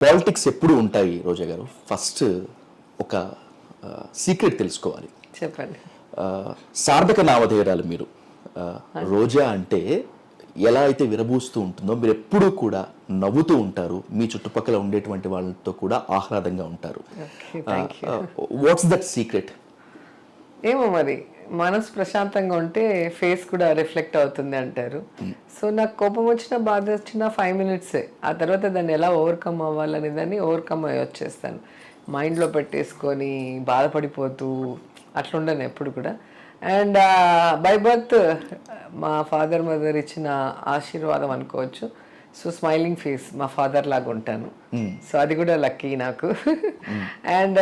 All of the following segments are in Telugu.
పాలిటిక్స్ ఎప్పుడు ఉంటాయి రోజా గారు. ఫస్ట్ ఒక సీక్రెట్ తెలుసుకోవాలి. చెప్పండి. సార్థక నామధేయరాలు మీరు. రోజా అంటే ఎలా అయితే విరబూస్తూ ఉంటుందో మీరు ఎప్పుడూ కూడా నవ్వుతూ ఉంటారు, మీ చుట్టుపక్కల ఉండేటువంటి వాళ్ళతో కూడా ఆహ్లాదంగా ఉంటారు. What's that secret? ఏమో మరి, మనసు ప్రశాంతంగా ఉంటే ఫేస్ కూడా రిఫ్లెక్ట్ అవుతుంది అంటారు. సో నాకు కోపం వచ్చినా బాధ వచ్చినా 5 మినిట్సే. ఆ తర్వాత దాన్ని ఎలా ఓవర్కమ్ అవ్వాలనే దాన్ని ఓవర్కమ్ అయ్యి వచ్చేస్తాను. మైండ్లో పెట్టేసుకొని బాధపడిపోతూ అట్లుండను ఎప్పుడు కూడా. అండ్ బై బర్త్ మా ఫాదర్ మదర్ ఇచ్చిన ఆశీర్వాదం అనుకోవచ్చు. సో స్మైలింగ్ ఫేస్, మా ఫాదర్ లాగా ఉంటాను. సో అది కూడా లక్కీ నాకు. అండ్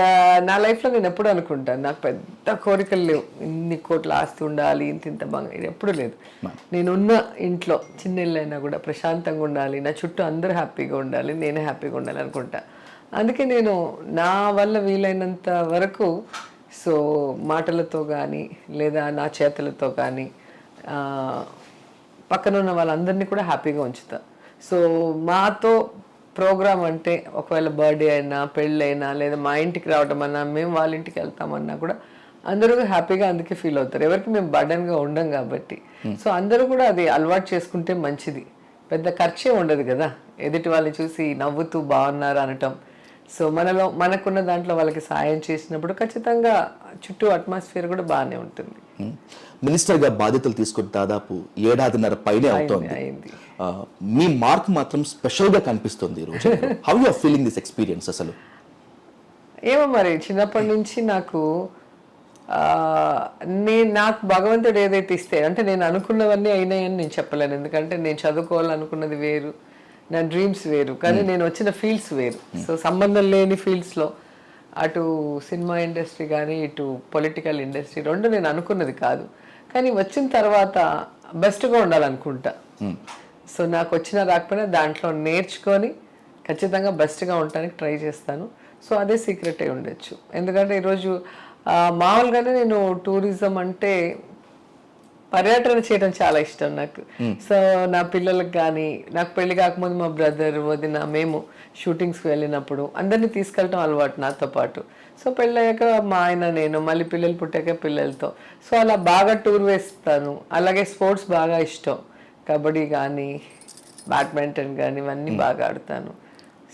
నా లైఫ్లో నేను ఎప్పుడు అనుకుంటాను, నాకు పెద్ద కోరికలు లేవు, ఇన్ని కోట్ల ఆస్తి ఉండాలి, ఇంత బాగా, ఇది ఎప్పుడు లేదు. నేనున్న ఇంట్లో చిన్న ఇల్లు అయినా కూడా ప్రశాంతంగా ఉండాలి, నా చుట్టూ అందరూ హ్యాపీగా ఉండాలి, నేనే హ్యాపీగా ఉండాలి అనుకుంటా. అందుకే నేను నా వల్ల వీలైనంత వరకు సో మాటలతో కానీ లేదా నా చేతులతో కానీ పక్కన ఉన్న వాళ్ళందరినీ కూడా హ్యాపీగా ఉంచుతా. సో మాతో ప్రోగ్రామ్ అంటే ఒకవేళ బర్త్డే అయినా పెళ్ళైనా లేదా మా ఇంటికి రావడం అన్నా మేము వాళ్ళ ఇంటికి వెళ్తామన్నా కూడా అందరూ హ్యాపీగా అందుకే ఫీల్ అవుతారు. ఎవరికి మేము బర్డన్గా ఉండం కాబట్టి. సో అందరూ కూడా అది అలవాటు చేసుకుంటే మంచిది. పెద్ద ఖర్చే ఉండదు కదా, ఎదుటి వాళ్ళని చూసి నవ్వుతూ బాగున్నారు అనటం. సో మనకున్న దాంట్లో వాళ్ళకి సాయం చేసినప్పుడు ఖచ్చితంగా చుట్టూ అట్మాస్ఫియర్ కూడా బాగానే ఉంటుంది. మినిస్టర్గా బాధ్యతలు తీసుకుని దాదాపు 1.5 ఏళ్ల పైనే అవుతోంది. మీ మార్క్ మాత్రం స్పెషల్గా కనిపిస్తుంది ఈరోజు. How you are feeling this experience? అసలు ఏమో మరి, చిన్నప్పటి నుంచి నాకు నాకు భగవంతుడు ఏదైతే ఇస్తే, అంటే నేను అనుకున్నవన్నీ అయినాయని నేను చెప్పలేను. ఎందుకంటే నేను చదువుకోవాలనుకున్నది వేరు, నా డ్రీమ్స్ వేరు, కానీ నేను వచ్చిన ఫీల్డ్స్ వేరు. సో సంబంధం లేని ఫీల్డ్స్లో అటు సినిమా ఇండస్ట్రీ కానీ ఇటు పొలిటికల్ ఇండస్ట్రీ రెండు నేను అనుకున్నది కాదు. కానీ వచ్చిన తర్వాత బెస్ట్గా ఉండాలనుకుంటా. సో నాకు వచ్చిన రాకపోయినా దాంట్లో నేర్చుకొని ఖచ్చితంగా బెస్ట్గా ఉండడానికి ట్రై చేస్తాను. సో అదే సీక్రెట్ అయి ఉండొచ్చు. ఎందుకంటే ఈరోజు మామూలుగానే నేను టూరిజం అంటే పర్యటన చేయడం చాలా ఇష్టం నాకు. సో నా పిల్లలకు కానీ, నాకు పెళ్లి కాకముందు మా బ్రదర్ వదిన మేము షూటింగ్స్కి వెళ్ళినప్పుడు అందరినీ తీసుకెళ్ళటం అలవాటు నాతో పాటు. సో పెళ్ళయ్యాక మా ఆయన నేను, మళ్ళీ పిల్లలు పుట్టాక పిల్లలతో. సో అలా బాగా టూర్ వేస్తాను. అలాగే స్పోర్ట్స్ బాగా ఇష్టం, కబడ్డీ కానీ బ్యాడ్మింటన్ కానీ ఇవన్నీ బాగా ఆడతాను.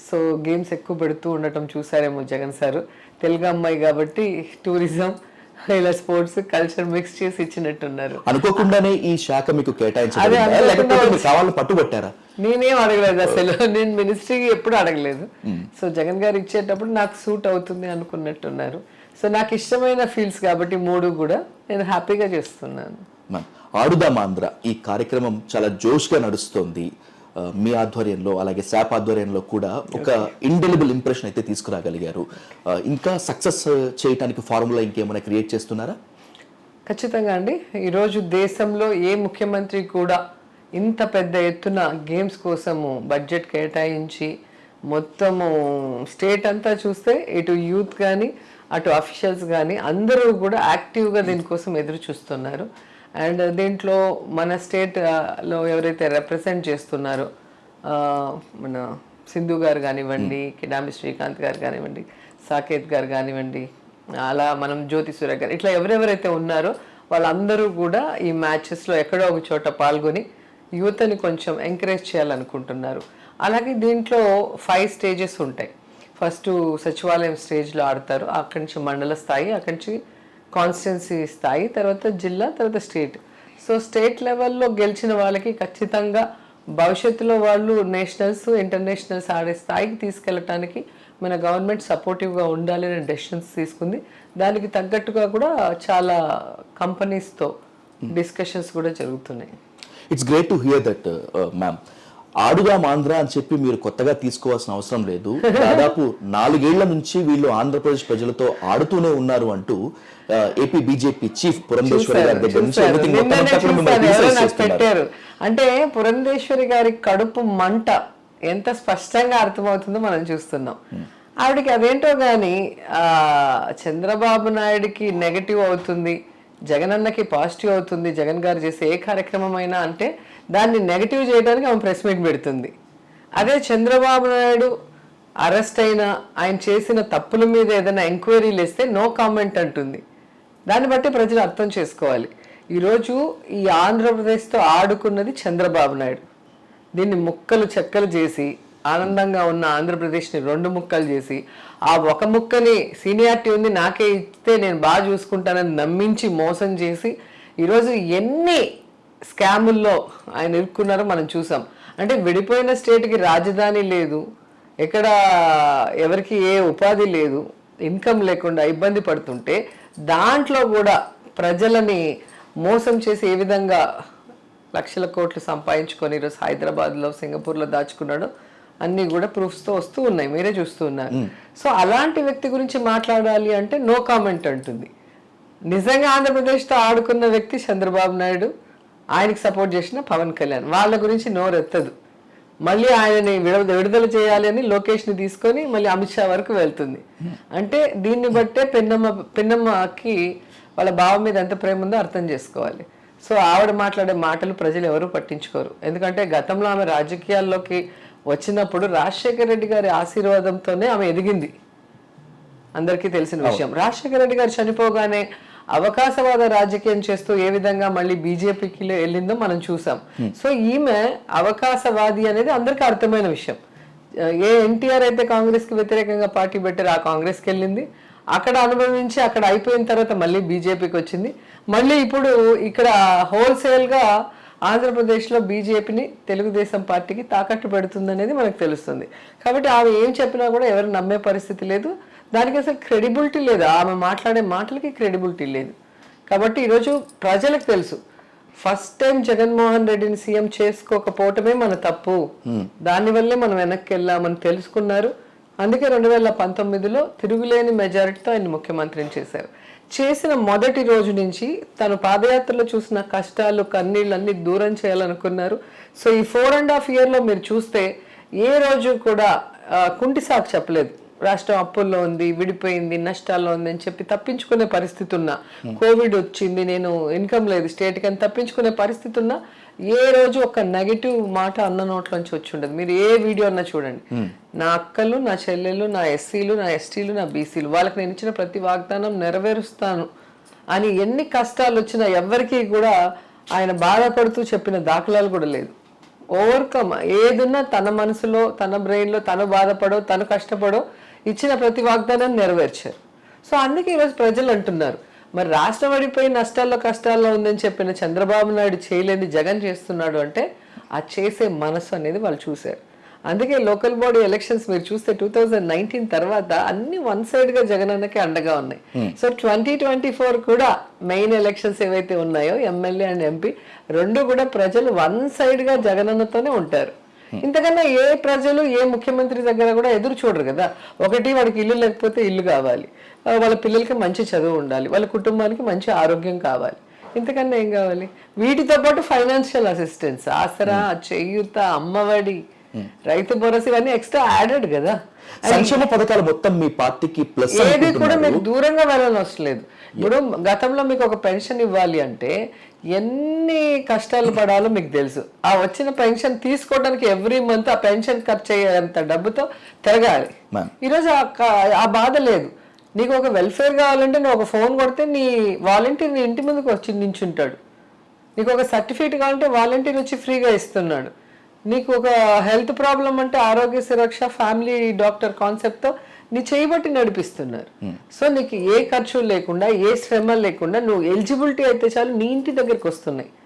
సో గేమ్స్ ఎక్కువ పెడుతూ ఉండటం చూసారేమో జగన్ సారు. తెలుగు అమ్మాయి కాబట్టి టూరిజం ఇలా స్పోర్ట్స్ కల్చర్ మిక్స్ చేసి ఇచ్చినట్టున్నారు. అనుకోకుండానే ఈ శాఖ మీకు కేటాయించాలని పట్టుబట్టారా? నేనేం అడగలేదు అసలు, నేను మినిస్ట్రీకి ఎప్పుడు అడగలేదు. సో జగన్ గారు ఇచ్చేటప్పుడు నాకు సూట్ అవుతుంది అనుకున్నట్టున్నారు. సో నాకు ఇష్టమైన ఫీల్డ్స్ కాబట్టి 3 కూడా నేను హ్యాపీగా చేస్తున్నాను. ఆడుదాం ఆంధ్ర ఈ కార్యక్రమం చాలా జోష్గా నడుస్తోంది మీ ఆధ్వర్యంలో, అలాగే శాప్ ఆధ్వర్యంలో కూడా ఒక ఇండెలిబుల్ ఇంప్రెషన్ అయితే తీసుకురాగలిగారు. ఇంకా సక్సెస్ చేయడానికి ఫార్ములా ఇంకేమైనా క్రియేట్ చేస్తున్నారా? ఖచ్చితంగా అండి. ఈరోజు దేశంలో ఏ ముఖ్యమంత్రి కూడా ఇంత పెద్ద ఎత్తున గేమ్స్ కోసము బడ్జెట్ కేటాయించి మొత్తము స్టేట్ అంతా చూస్తే ఇటు యూత్ కానీ అటు అఫీషియల్స్ కానీ అందరూ కూడా యాక్టివ్గా దీనికోసం ఎదురు చూస్తున్నారు. అండ్ దీంట్లో మన స్టేట్లో ఎవరైతే రిప్రజెంట్ చేస్తున్నారో మన సింధు గారు కానివ్వండి, కిడాంబి శ్రీకాంత్ గారు కానివ్వండి, సాకేత్ గారు కానివ్వండి, అలా మనం జ్యోతి సూర్య గారు, ఇట్లా ఎవరెవరైతే ఉన్నారో వాళ్ళందరూ కూడా ఈ మ్యాచెస్లో ఎక్కడో ఒక చోట పాల్గొని యువతని కొంచెం ఎంకరేజ్ చేయాలనుకుంటున్నారు. అలాగే దీంట్లో 5 స్టేజెస్ ఉంటాయి. ఫస్ట్ సచివాలయం స్టేజ్లో ఆడతారు, అక్కడి నుంచి మండల స్థాయి, అక్కడి నుంచి కాన్స్టిట్యున్సీ స్థాయి, తర్వాత జిల్లా, తర్వాత స్టేట్. సో స్టేట్ లెవెల్లో గెలిచిన వాళ్ళకి ఖచ్చితంగా భవిష్యత్తులో వాళ్ళు నేషనల్స్ ఇంటర్నేషనల్స్ ఆడే స్థాయికి తీసుకెళ్ళటానికి మన గవర్నమెంట్ సపోర్టివ్గా ఉండాలి అనే డెసిషన్స్ తీసుకుంది. దానికి తగ్గట్టుగా కూడా చాలా కంపెనీస్తో డిస్కషన్స్ కూడా జరుగుతున్నాయి. It's great to hear that ma'am. ఆడుదాం ఆంధ్ర అని చెప్పి మీరు కొత్తగా తీసుకోవాల్సిన అవసరం లేదు. దాదాపు 4 ఏళ్ల నుంచి వీళ్ళు ఆంధ్రప్రదేశ్ ప్రజలతో ఆడుతూనే ఉన్నారు అంటూ ఏపీ బీజేపీ చీఫ్ పురంధేశ్వరి గారి దగ్గర నుంచి పెట్టారు. అంటే పురంధేశ్వరి గారి కడుపు మంట ఎంత స్పష్టంగా అర్థమవుతుందో మనం చూస్తున్నాం. ఆవిడకి అదేంటో కానీ చంద్రబాబు నాయుడికి నెగటివ్ అవుతుంది, జగన్ అన్నకి పాజిటివ్ అవుతుంది. జగన్ గారు చేసే ఏ కార్యక్రమం అయినా అంటే దాన్ని నెగిటివ్ చేయడానికి ఆమె ప్రెస్ మీట్ పెడుతుంది. అదే చంద్రబాబు నాయుడు అరెస్ట్ అయినా ఆయన చేసిన తప్పుల మీద ఏదైనా ఎంక్వైరీలు వేస్తే నో కామెంట్ అంటుంది. దాన్ని బట్టి ప్రజలు అర్థం చేసుకోవాలి. ఈరోజు ఈ ఆంధ్రప్రదేశ్తో ఆడుకున్నది చంద్రబాబు నాయుడు. దీన్ని ముక్కలు చెక్కలు చేసి ఆనందంగా ఉన్న ఆంధ్రప్రదేశ్ని 2 ముక్కలు చేసి, ఆ ఒక ముక్కని సీనియారిటీ ఉంది నాకే ఇస్తే నేను బాగా చూసుకుంటానని నమ్మించి మోసం చేసి ఈరోజు ఎన్ని స్కాముల్లో ఆయన ఇరుక్కున్నారో మనం చూసాం. అంటే విడిపోయిన స్టేట్కి రాజధాని లేదు, ఎక్కడ ఎవరికి ఏ ఉపాధి లేదు, ఇన్కమ్ లేకుండా ఇబ్బంది పడుతుంటే దాంట్లో కూడా ప్రజలని మోసం చేసి ఏ విధంగా లక్షల కోట్లు సంపాదించుకొని ఈరోజు హైదరాబాద్లో సింగపూర్లో దాచుకున్నాడో అన్నీ కూడా ప్రూఫ్స్తో వస్తూ ఉన్నాయి, మీరే చూస్తూ ఉన్నారు. సో అలాంటి వ్యక్తి గురించి మాట్లాడాలి అంటే నో కామెంట్ అంటుంది. నిజంగా ఆంధ్రప్రదేశ్తో ఆడుకున్న వ్యక్తి చంద్రబాబు నాయుడు, ఆయనకి సపోర్ట్ చేసిన పవన్ కళ్యాణ్, వాళ్ళ గురించి నోరెత్తదు. మళ్ళీ ఆయనని విడుదల చేయాలి అని లోకేష్ని తీసుకొని మళ్ళీ అమిత్ షా వరకు వెళ్తుంది. అంటే దీన్ని బట్టే పిన్నమ్మకి వాళ్ళ బావ మీద ఎంత ప్రేమ ఉందో అర్థం చేసుకోవాలి. సో ఆవిడ మాట్లాడే మాటలు ప్రజలు ఎవరూ పట్టించుకోరు. ఎందుకంటే గతంలో ఆమె రాజకీయాల్లోకి వచ్చినప్పుడు రాజశేఖర రెడ్డి గారి ఆశీర్వాదంతోనే ఆమె ఎదిగింది, అందరికీ తెలిసిన విషయం. రాజశేఖర రెడ్డి గారు చనిపోగానే అవకాశవాద రాజకీయం చేస్తూ ఏ విధంగా మళ్ళీ బీజేపీకి వెళ్ళిందో మనం చూసాం. సో ఈమె అవకాశవాది అనేది అందరికీ అర్థమైన విషయం. ఏ ఎన్టీఆర్ అయితే కాంగ్రెస్కి వ్యతిరేకంగా పార్టీ పెట్టారు, ఆ కాంగ్రెస్కి వెళ్ళింది, అక్కడ అనుభవించి అక్కడ అయిపోయిన తర్వాత మళ్ళీ బీజేపీకి వచ్చింది. మళ్ళీ ఇప్పుడు ఇక్కడ హోల్సేల్గా ఆంధ్రప్రదేశ్లో బీజేపీని తెలుగుదేశం పార్టీకి తాకట్టు పెడుతుంది అనేది మనకు తెలుస్తుంది. కాబట్టి ఆమె ఏం చెప్పినా కూడా ఎవరు నమ్మే పరిస్థితి లేదు, దానికి అసలు క్రెడిబిలిటీ లేదు, ఆమె మాట్లాడే మాటలకి క్రెడిబిలిటీ లేదు. కాబట్టి ఈరోజు ప్రజలకు తెలుసు, ఫస్ట్ టైం జగన్మోహన్ రెడ్డిని సీఎం చేసుకోకపోవటమే మన తప్పు, దానివల్లే మనం వెనక్కి వెళ్ళామని తెలుసుకున్నారు. అందుకే 2019లో తిరుగులేని మెజారిటీతో ఆయన ముఖ్యమంత్రిని చేశారు. చేసిన మొదటి రోజు నుంచి తను పాదయాత్రలో చూసిన కష్టాలు కన్నీళ్ళు అన్ని దూరం చేయాలనుకున్నారు. సో ఈ 4.5 yearsలో మీరు చూస్తే ఏ రోజు కూడా కుంటి సాకు చెప్పలేదు. రాష్ట్రం అప్పుల్లో ఉంది, విడిపోయింది, నష్టాల్లో ఉంది అని చెప్పి తప్పించుకునే పరిస్థితి ఉన్నా, కోవిడ్ వచ్చింది, నేను ఇన్కమ్ లేదు స్టేట్కి అని తప్పించుకునే పరిస్థితి ఉన్నా ఏ రోజు ఒక నెగిటివ్ మాట అన్న నోట్లోంచి వచ్చి ఉండదు. మీరు ఏ వీడియో అన్నా చూడండి, నా అక్కలు, నా చెల్లెళ్ళు, నా ఎస్సీలు, నా ఎస్టీలు, నా బీసీలు, వాళ్ళకి నేను ఇచ్చిన ప్రతి వాగ్దానం నెరవేరుస్తాను అని ఎన్ని కష్టాలు వచ్చినా ఎవరికి కూడా ఆయన బాధపడుతూ చెప్పిన దాఖలాలు కూడా లేదు. ఓవర్కమ్ ఏదున్నా తన మనసులో, తన బ్రెయిన్లో తను బాధపడో, తను కష్టపడో ఇచ్చిన ప్రతి వాగ్దానాన్ని నెరవేర్చారు. సో అందుకే ఈరోజు ప్రజలు అంటున్నారు, మరి రాష్ట్రం పడిపోయి నష్టాల్లో కష్టాల్లో ఉందని చెప్పిన చంద్రబాబు నాయుడు చేయలేని జగన్ చేస్తున్నాడు అంటే ఆ చేసే మనసు అనేది వాళ్ళు చూశారు. అందుకే లోకల్ బాడీ ఎలక్షన్స్ మీరు చూస్తే 2019 తర్వాత అన్ని వన్ సైడ్ గా జగనన్నకే అండగా ఉన్నాయి. సో 2024 కూడా మెయిన్ ఎలక్షన్స్ ఏవైతే ఉన్నాయో ఎమ్మెల్యే అండ్ ఎంపీ రెండు కూడా ప్రజలు వన్ సైడ్ గా జగనన్నతోనే ఉంటారు. ఇంతకన్నా ఏ ప్రజలు ఏ ముఖ్యమంత్రి దగ్గర కూడా ఎదురు చూడరు కదా. ఒకటి వాడికి ఇల్లు లేకపోతే ఇల్లు కావాలి, వాళ్ళ పిల్లలకి మంచి చదువు ఉండాలి, వాళ్ళ కుటుంబానికి మంచి ఆరోగ్యం కావాలి, ఇంతకన్నా ఏం కావాలి? వీటితో పాటు ఫైనాన్షియల్ అసిస్టెన్స్, ఆసరా, చేయూత, అమ్మఒడి, రైతు భరోసా ఇవన్నీ ఎక్స్ట్రా యాడెడ్ కదా. సంక్షేమ పథకాలు మొత్తం మీ పార్టీకి ప్లస్ ఏది కూడా మీకు దూరంగా వెళ్ళని అవసరం లేదు. ఇప్పుడు గతంలో మీకు ఒక పెన్షన్ ఇవ్వాలి అంటే ఎన్ని కష్టాలు పడాలో మీకు తెలుసు. ఆ వచ్చిన పెన్షన్ తీసుకోవడానికి ఎవ్రీ మంత్ ఆ పెన్షన్ ఖర్చు అయ్యేంత డబ్బుతో తిరగాలి. ఈరోజు ఆ బాధ లేదు. నీకు ఒక వెల్ఫేర్ కావాలంటే నువ్వు ఒక ఫోన్ కొడితే నీ వాలంటీర్ నీ ఇంటి ముందుకు వచ్చి నించుంటాడు. నీకు ఒక సర్టిఫికేట్ కావాలంటే వాలంటీర్ వచ్చి ఫ్రీగా ఇస్తున్నాడు. నీకు ఒక హెల్త్ ప్రాబ్లం అంటే ఆరోగ్య సురక్ష ఫ్యామిలీ డాక్టర్ కాన్సెప్ట్తో నీ చేయబట్టి నడిపిస్తున్నారు. సో నీకు ఏ ఖర్చు లేకుండా, ఏ శ్రమ లేకుండా నువ్వు ఎలిజిబిలిటీ అయితే చాలు నీ ఇంటి దగ్గరికి వస్తున్నాయి.